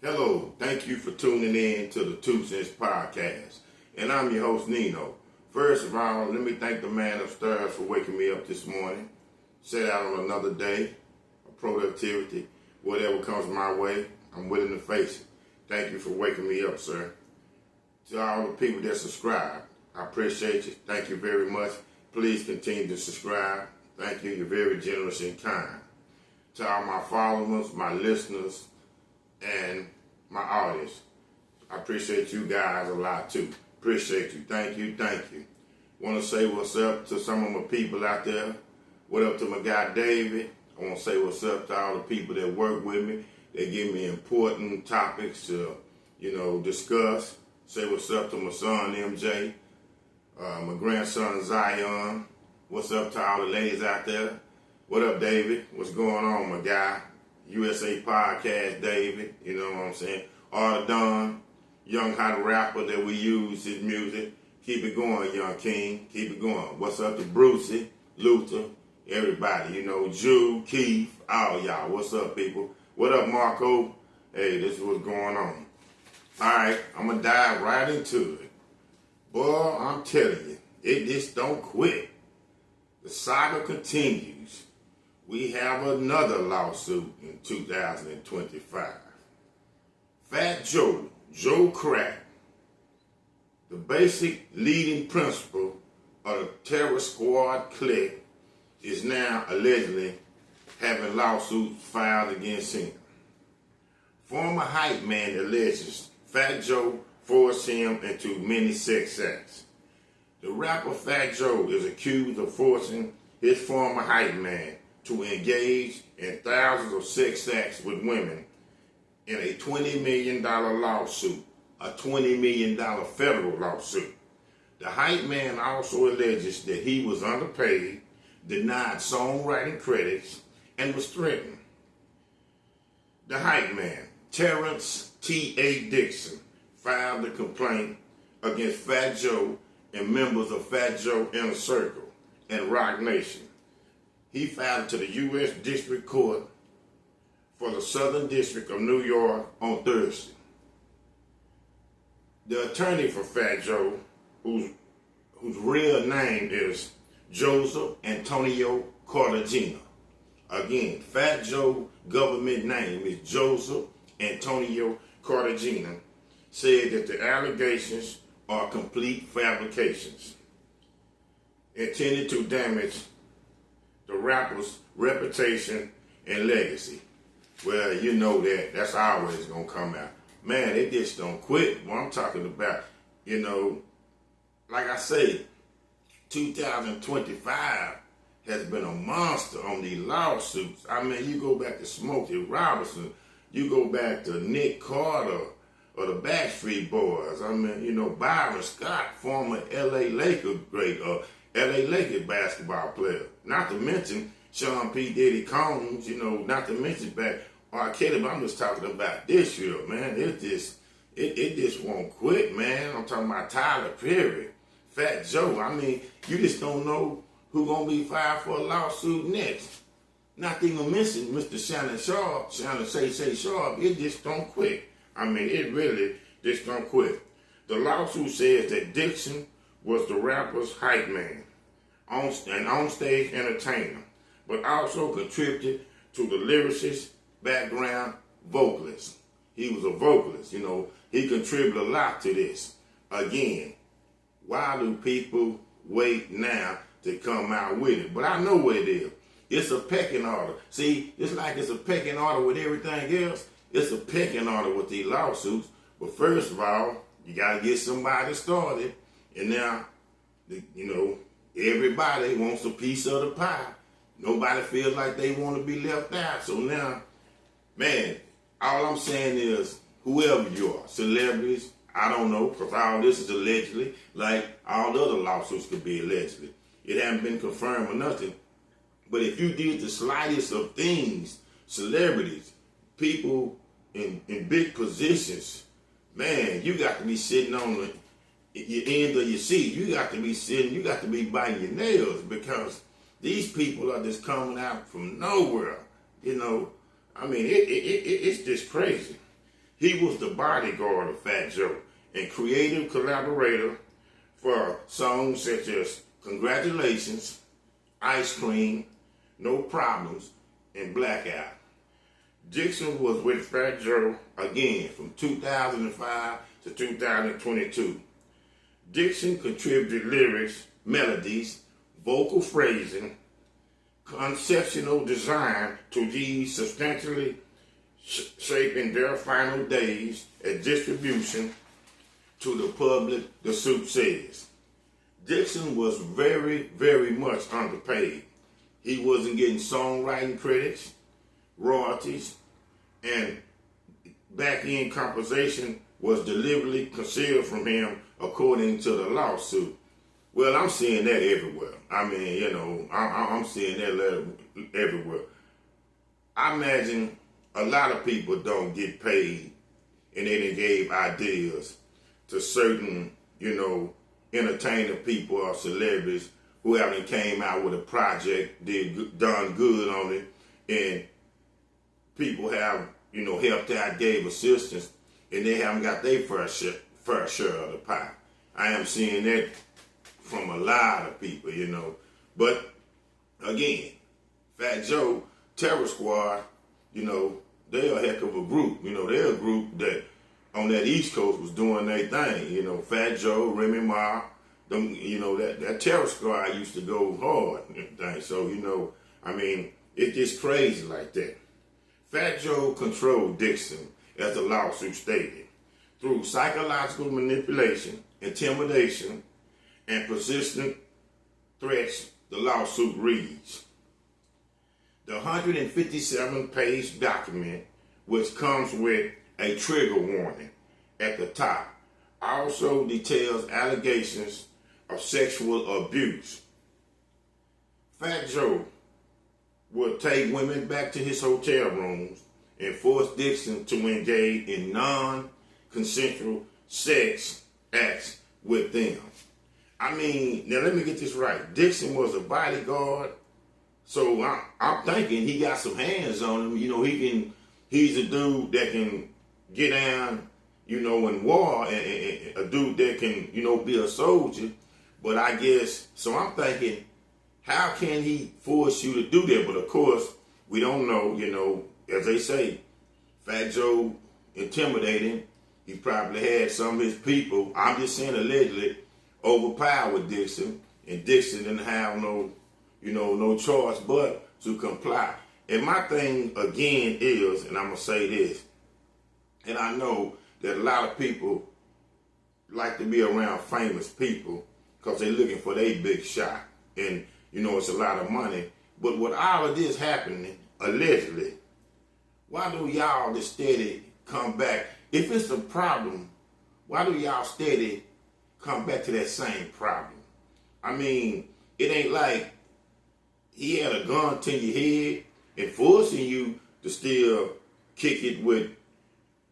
Hello, thank you for tuning in to the 2 Cents Podcast. And I'm your host, Nino. First of all, let me thank the man upstairs for waking me up this morning. Set out on another day of productivity. Whatever comes my way, I'm willing to face it. Thank you for waking me up, sir. To all the people that subscribe, I appreciate you. Thank you very much. Please continue to subscribe. Thank you. You're very generous and kind. To all my followers, my listeners, and my audience, I appreciate you guys a lot too. Appreciate you. Thank you. Thank you. Want to say what's up to some of my people out there. What up to my guy David. I want to say what's up to all the people that work with me. They give me important topics to, discuss. Say what's up to my son MJ, my grandson Zion. What's up to all the ladies out there? What up, David? What's going on, my guy? USA Podcast, David. You know what I'm saying? Don, young hot rapper that we use his music. Keep it going, young king. Keep it going. What's up to Brucey, Luther, everybody? Jew, Keith, all y'all. What's up, people? What up, Marco? Hey, this is what's going on. All right, I'm going to dive right into it. Boy, I'm telling you, it just don't quit. The saga continues. We have another lawsuit in 2025. Fat Joe Crack, the basic leading principal of the terror squad clique, is now allegedly having lawsuits filed against him. Former Hypeman alleges Fat Joe forced him into many sex acts. The rapper Fat Joe is accused of forcing his former Hypeman to engage in thousands of sex acts with women in a $20 million lawsuit, a $20 million federal lawsuit. The Hypeman also alleges that he was underpaid, denied songwriting credits, and was threatened. The Hypeman, Terrence T.A. Dixon, filed a complaint against Fat Joe and members of Fat Joe Inner Circle and Rock Nation. He filed to the U.S. District Court for the Southern District of New York on Thursday. The attorney for Fat Joe, whose real name is Joseph Antonio Cartagena. Again, Fat Joe government name is Joseph Antonio Cartagena, said that the allegations are complete fabrications intended to damage the rapper's reputation and legacy. Well, you know that's always going to come out. Man, they just don't quit. What I'm talking about, like I say, 2025 has been a monster on these lawsuits. I mean, you go back to Smokey Robinson, you go back to Nick Carter or the Backstreet Boys. I mean, Byron Scott, former L.A. Lakers great, L.A. Lakers basketball player. Not to mention Sean P. Diddy Combs, not to mention back R. Kelly, but I'm just talking about this year, man. It just won't quit, man. I'm talking about Tyler Perry, Fat Joe. I mean, you just don't know who's going to be filed for a lawsuit next. Not to even mention Mr. Shannon Sharp, Shannon Say Sharp. It just don't quit. I mean, it really just don't quit. The lawsuit says that Dixon was the rapper's hype man, an on-stage entertainer, but also contributed to the lyricist, background vocalist. He was a vocalist, he contributed a lot to this. Again, why do people wait now to come out with it? But I know what it is. It's a pecking order. See, it's like it's a pecking order with everything else. It's a pecking order with these lawsuits. But first of all, you got to get somebody started. And now, everybody wants a piece of the pie. Nobody feels like they want to be left out. So now, man, all I'm saying is, whoever you are, celebrities, I don't know, because all this is allegedly, like all the other lawsuits could be allegedly. It hasn't been confirmed or nothing. But if you did the slightest of things, celebrities, people in big positions, man, you got to be sitting on your end of your seat. You got to be biting your nails, because these people are just coming out from nowhere. I mean, it's just crazy. He was the bodyguard of Fat Joe and creative collaborator for songs such as Congratulations, Ice Cream, No Problems, and Blackout. Dixon was with Fat Joe again from 2005 to 2022. Dixon contributed lyrics, melodies, vocal phrasing, conceptual design to these substantially shaping their final days at distribution to the public, the suit says. Dixon was very, very much underpaid. He wasn't getting songwriting credits, royalties, and back-end compensation was deliberately concealed from him according to the lawsuit. Well, I'm seeing that everywhere. I mean, you know, I'm seeing that everywhere. I imagine a lot of people don't get paid, and they done gave ideas to certain, you know, entertainer people or celebrities who haven't came out with a project, done good on it, and people have, you know, helped out, gave assistance, and they haven't got their fair share of the pie. I am seeing that from a lot of people, you know. But again, Fat Joe, Terror Squad, you know, they're a heck of a group. You know, they're a group that on that East Coast was doing their thing. You know, Fat Joe, Remy Ma, them, you know, that Terror Squad used to go hard and things. So, you know, I mean, it's just crazy like that. Fat Joe controlled Dixon, as the lawsuit stated, through psychological manipulation, intimidation, and persistent threats, the lawsuit reads. The 157-page document, which comes with a trigger warning at the top, also details allegations of sexual abuse. Fat Joe would take women back to his hotel rooms and force Dixon to engage in non-consensual sex acts with them. I mean, now let me get this right. Dixon was a bodyguard, so I'm thinking he got some hands on him. You know, he's a dude that can get down, you know, in war, and a dude that can, you know, be a soldier. But I guess, so I'm thinking, how can he force you to do that? But of course, we don't know, you know, as they say, Fat Joe intimidating. He probably had some of his people, I'm just saying allegedly, overpowered Dixon, and Dixon didn't have no choice but to comply. And my thing again is, and I'm gonna say this, and I know that a lot of people like to be around famous people because they're looking for their big shot, and you know it's a lot of money. But with all of this happening, allegedly, why do y'all just steady come back? If it's a problem, why do y'all steady come back to that same problem? I mean, it ain't like he had a gun to your head and forcing you to still kick it with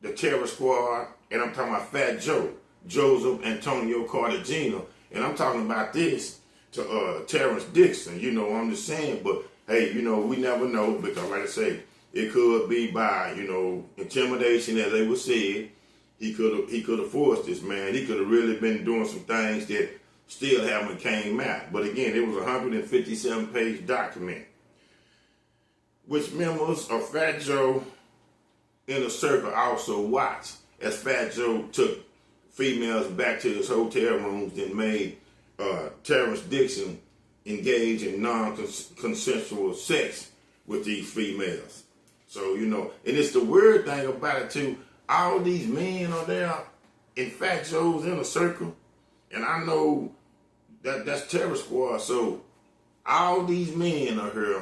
the Terror Squad, and I'm talking about Fat Joe, Joseph Antonio Cartagena, and I'm talking about this to Terrence Dixon. You know, I'm just saying, but hey, you know, we never know, because like I say, it could be by, you know, intimidation, as they would say. He could have forced this man. He could have really been doing some things that still haven't came out. But again, it was a 157-page document, which members of Fat Joe Inner Circle also watched, as Fat Joe took females back to his hotel rooms and made Terrence Dixon engage in non-consensual sex with these females. So, you know, and it's the weird thing about it too, all these men are there in Fat Joe's Inner Circle, and I know that that's Terror Squad, so all these men are here.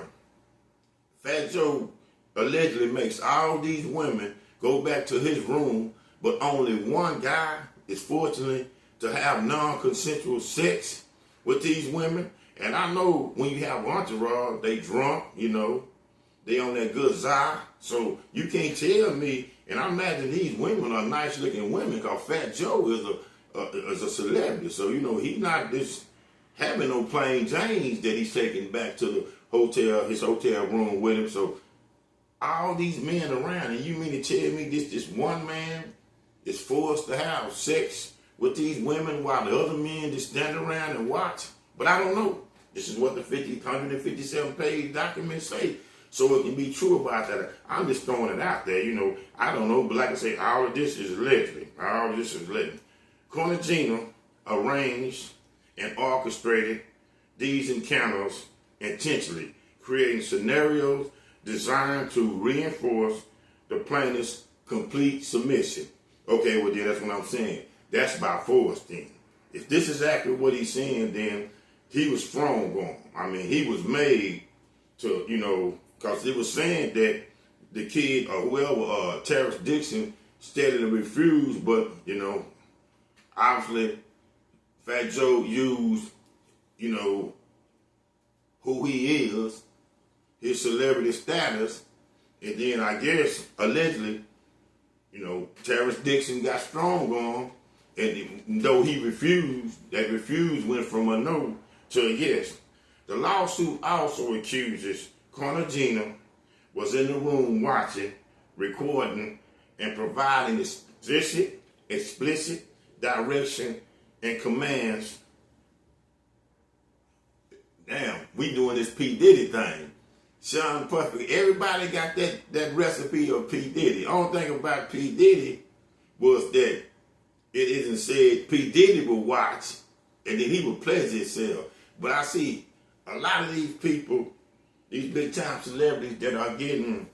Fat Joe allegedly makes all these women go back to his room, but only one guy is fortunate to have non-consensual sex with these women. And I know when you have entourage, they drunk, you know, they on that good za. So you can't tell me, and I imagine these women are nice looking women, because Fat Joe is a celebrity. So, you know, he's not just having no plain Janes that he's taking back to the hotel, his hotel room with him. So all these men around, and you mean to tell me this one man is forced to have sex with these women while the other men just stand around and watch? But I don't know. This is what the 157-page document say. So it can be true about that. I'm just throwing it out there, I don't know, but like I say, all of this is allegedly. All of this is allegedly. Cartagena arranged and orchestrated these encounters intentionally, creating scenarios designed to reinforce the plaintiff's complete submission. Okay, well, then that's what I'm saying. That's by force then. If this is actually what he's saying, then he was strong on. I mean, he was made to, because it was saying that the kid or whoever, Terrence Dixon, steadily refused, but, obviously, Fat Joe used, who he is, his celebrity status, and then I guess, allegedly, Terrence Dixon got strong on, and though he refused, that refuse went from a no to a yes. The lawsuit also accuses Cartagena was in the room watching, recording, and providing explicit direction and commands. Damn, we doing this P. Diddy thing. Sean Puffy, everybody got that recipe of P. Diddy. The only thing about P. Diddy was that it isn't said P. Diddy would watch and then he would pleasure himself. But I see a lot of these people, these big time celebrities that are getting,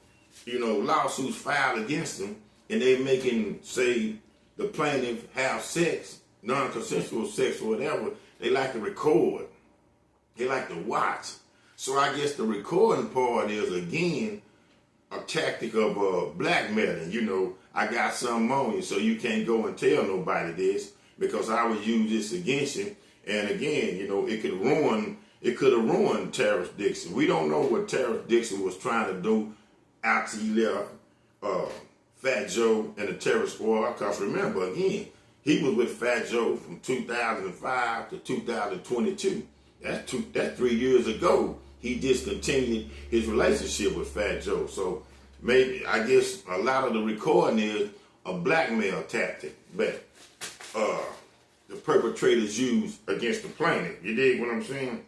lawsuits filed against them, and they making, say, the plaintiff have sex, non-consensual sex or whatever, they like to record. They like to watch. So I guess the recording part is, again, a tactic of blackmailing. I got something on you, so you can't go and tell nobody this because I would use this against you. And again, it could have ruined Terrence Dixon. We don't know what Terrence Dixon was trying to do after he left Fat Joe and the Terror Squad. Because remember, again, he was with Fat Joe from 2005 to 2022. That's 3 years ago. He discontinued his relationship with Fat Joe. So maybe, I guess, a lot of the recording is a blackmail tactic that the perpetrators use against the plaintiff. You dig what I'm saying?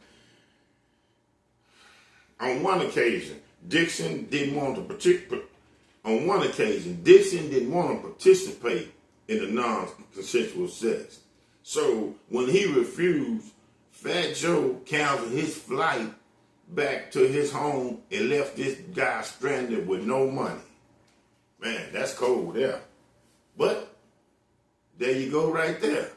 On one occasion, Dixon didn't want to participate in the non-consensual sex. So when he refused, Fat Joe canceled his flight back to his home and left this guy stranded with no money. Man, that's cold there. But there you go right there.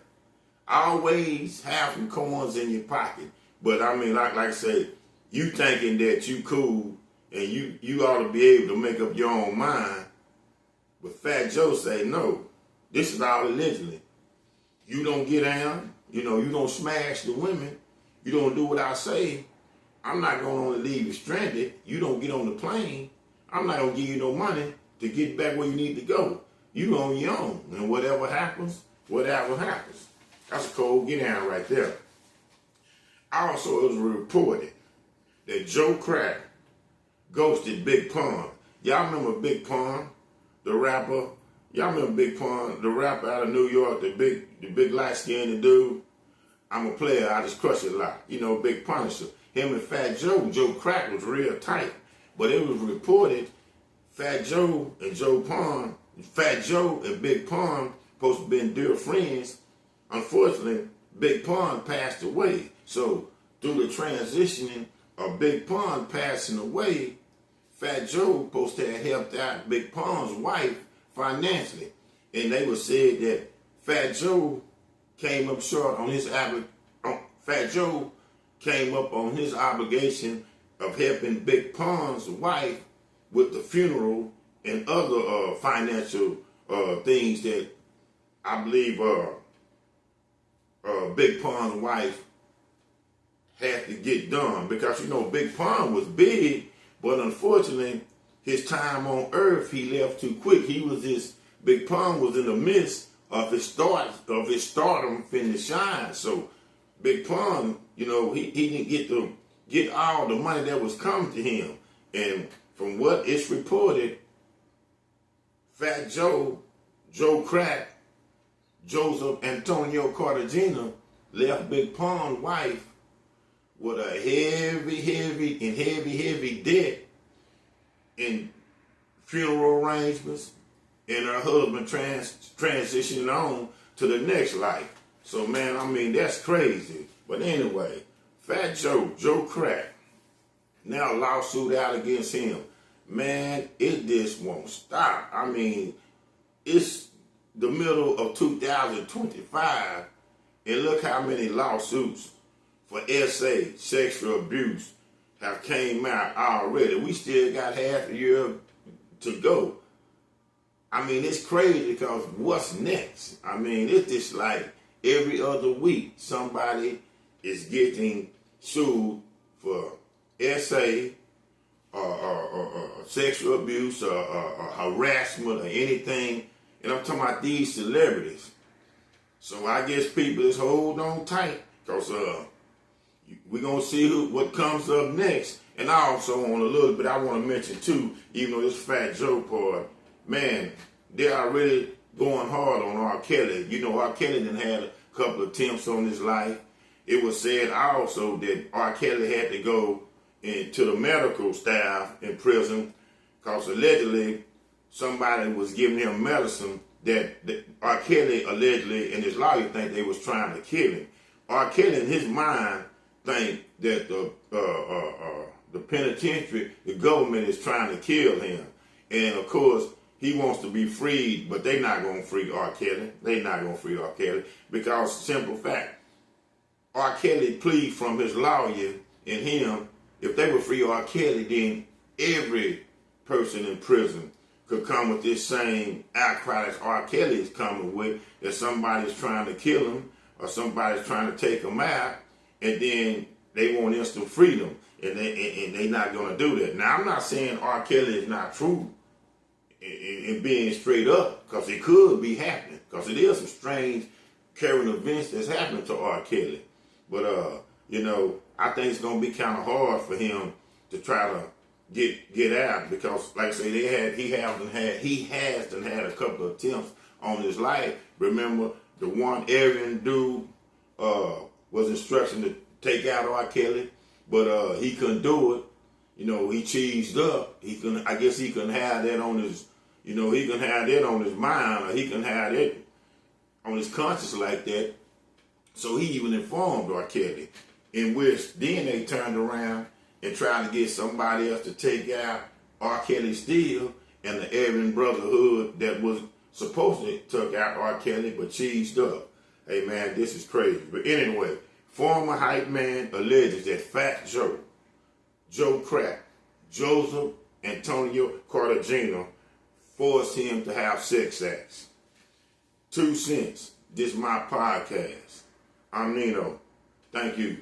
Always have some coins in your pocket. But I mean, like I say, you thinking that you cool and you ought to be able to make up your own mind. But Fat Joe say, no, this is all allegedly. You don't get down, you don't smash the women, you don't do what I say, I'm not going to only leave you stranded. You don't get on the plane, I'm not going to give you no money to get back where you need to go. You on your own, and whatever happens, whatever happens. That's a cold get down right there. Also, it was reported that Joe Crack ghosted Big Pun. Y'all remember Big Pun, the rapper? Y'all remember Big Pun, the rapper out of New York, the big light-skinned dude? I'm a player, I just crush it a lot. Big Punisher. Him and Fat Joe, Joe Crack was real tight. But it was reported Fat Joe and Big Pun supposed to have been dear friends. Unfortunately, Big Pun passed away. So through the transitioning of Big Pun passing away, Fat Joe supposed to have helped out Big Pun's wife financially. And they would say that Fat Joe came up short on his obligation of helping Big Pun's wife with the funeral and other financial things that I believe Big Pun's wife had to get done. Because, Big Pun was big, but unfortunately, his time on earth, he left too quick. Big Pun was in the midst of his stardom finna shine. So Big Pun, he didn't get all the money that was coming to him. And from what is reported, Fat Joe Crack, Joseph Antonio Cartagena left Big Pond's wife with a heavy debt in funeral arrangements, and her husband transitioning on to the next life. So, man, I mean, that's crazy. But anyway, Fat Joe Crack, now lawsuit out against him. Man, it just won't stop. I mean, it's the middle of 2025, and look how many lawsuits for SA, sexual abuse, have came out already. We still got half a year to go. I mean, it's crazy because what's next? I mean, it's just like every other week somebody is getting sued for SA or sexual abuse or harassment or anything. And I'm talking about these celebrities. So I guess people just hold on tight because we're going to see what comes up next. And also on a little bit, I want to mention too, even though this Fat Joe part, man, they are really going hard on R. Kelly. You know, R. Kelly done had a couple of attempts on his life. It was said also that R. Kelly had to go into the medical staff in prison because allegedly somebody was giving him medicine that R. Kelly allegedly and his lawyer think they was trying to kill him. R. Kelly in his mind think that the penitentiary, the government is trying to kill him. And of course, he wants to be freed, but they're not going to free R. Kelly. They're not going to free R. Kelly because, simple fact, R. Kelly plead from his lawyer and him, if they would free R. Kelly, then every person in prison could come with this same outcry that R. Kelly is coming with, that somebody's trying to kill him or somebody's trying to take him out, and then they want instant freedom, and they're not going to do that. Now, I'm not saying R. Kelly is not true in being straight up, because it could be happening, because it is some strange current events that's happening to R. Kelly. But, you know, I think it's going to be kind of hard for him to try to get out, because, like I say, he has done had a couple of attempts on his life. Remember, the one Aryan dude was instructed to take out R. Kelly, but he couldn't do it. You know, he cheesed up. I guess he couldn't have that on his, you know, he couldn't have that on his mind, or he couldn't have that on his conscience like that. So he even informed R. Kelly, in which then they turned around and tried to get somebody else to take out R. Kelly still, and the Aryan Brotherhood that was supposed to took out R. Kelly but cheesed up. Hey man, this is crazy. But anyway, former Hypeman alleges that Fat Joe Crack, Joseph Antonio Cartagena forced him to have sex acts. 2 cents. This is my podcast. I'm Nino. Thank you.